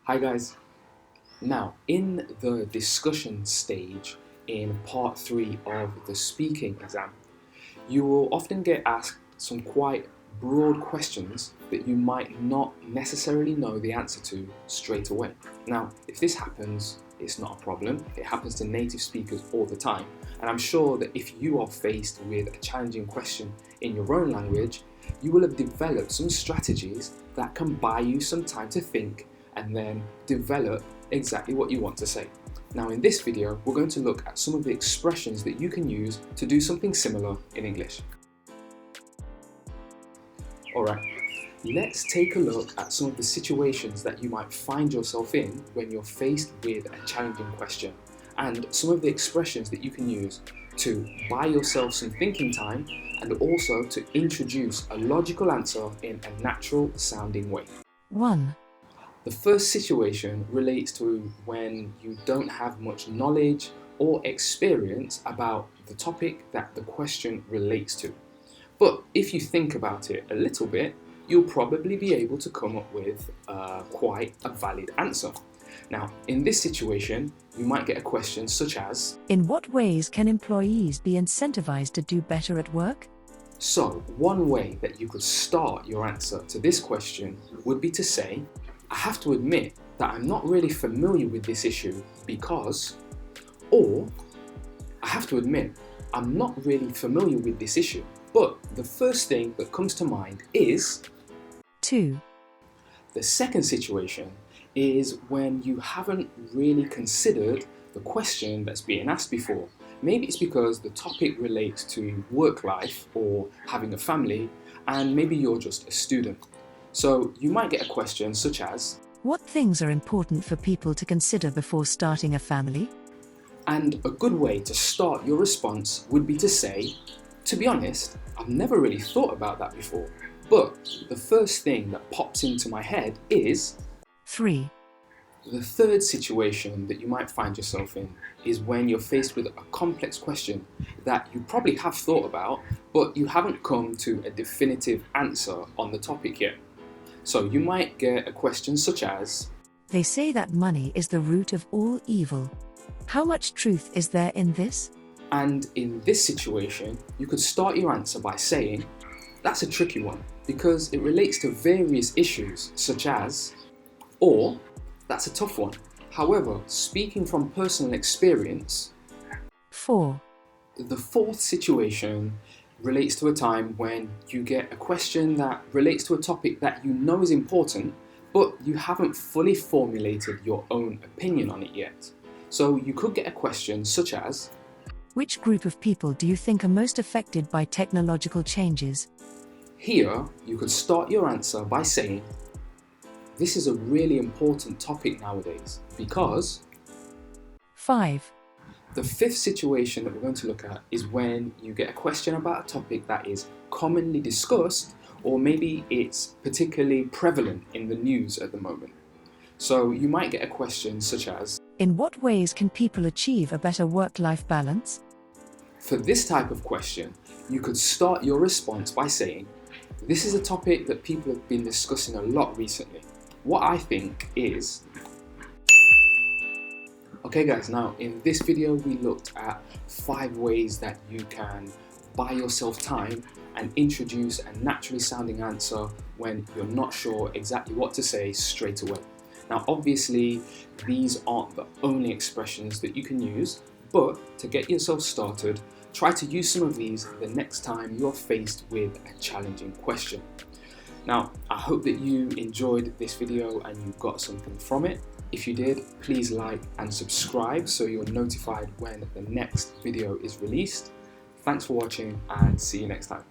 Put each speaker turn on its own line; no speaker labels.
Hi guys. Now, in the discussion stage in part 3 of the speaking exam, you will often get asked some quite broad questions that you might not necessarily know the answer to straight away. Now, if this happens, it's not a problem. It happens to native speakers all the time. And I'm sure that if you are faced with a challenging question in your own language, you will have developed some strategies that can buy you some time to think and then develop exactly what you want to say. Now in this video, we're going to look at some of the expressions that you can use to do something similar in English. Alright, let's take a look at some of the situations that you might find yourself in when you're faced with a challenging question, and some of the expressions that you can use to buy yourself some thinking time and also to introduce a logical answer in a natural sounding way.
1.
The first situation relates to when you don't have much knowledge or experience about the topic that the question relates to. But if you think about it a little bit, you'll probably be able to come up with quite a valid answer. Now, in this situation, you might get a question such as,
In what ways can employees be incentivized to do better at work?
So, one way that you could start your answer to this question would be to say, I have to admit that I'm not really familiar with this issue because, or I have to admit I'm not really familiar with this issue, but the first thing that comes to mind is
2.
The second situation is when you haven't really considered the question that's being asked before. Maybe it's because the topic relates to work life or having a family, and maybe you're just a student. So you might get a question such as,
What things are important for people to consider before starting a family?
and a good way to start your response would be to say, to be honest, I've never really thought about that before, but the first thing that pops into my head is.
3.
The third situation that you might find yourself in is when you're faced with a complex question that you probably have thought about, but you haven't come to a definitive answer on the topic yet. So you might get a question such as,
They say that money is the root of all evil. How much truth is there in this?
and in this situation, you could start your answer by saying, that's a tricky one because it relates to various issues such as, or that's a tough one. However, speaking from personal experience,
4.
the fourth situation relates to a time when you get a question that relates to a topic that you know is important, but you haven't fully formulated your own opinion on it yet. So you could get a question such as,
Which group of people do you think are most affected by technological changes?
here you could start your answer by saying, this is a really important topic nowadays because.
5.
The fifth situation that we're going to look at is when you get a question about a topic that is commonly discussed, or maybe it's particularly prevalent in the news at the moment. So you might get a question such as,
In what ways can people achieve a better work-life balance?
for this type of question, you could start your response by saying, this is a topic that people have been discussing a lot recently. What I think is. Okay guys, now in this video we looked at 5 ways that you can buy yourself time and introduce a naturally sounding answer when you're not sure exactly what to say straight away. Now obviously these aren't the only expressions that you can use, but to get yourself started, try to use some of these the next time you're faced with a challenging question. Now I hope that you enjoyed this video and you got something from it. If you did, please like and subscribe so you're notified when the next video is released. Thanks for watching and see you next time.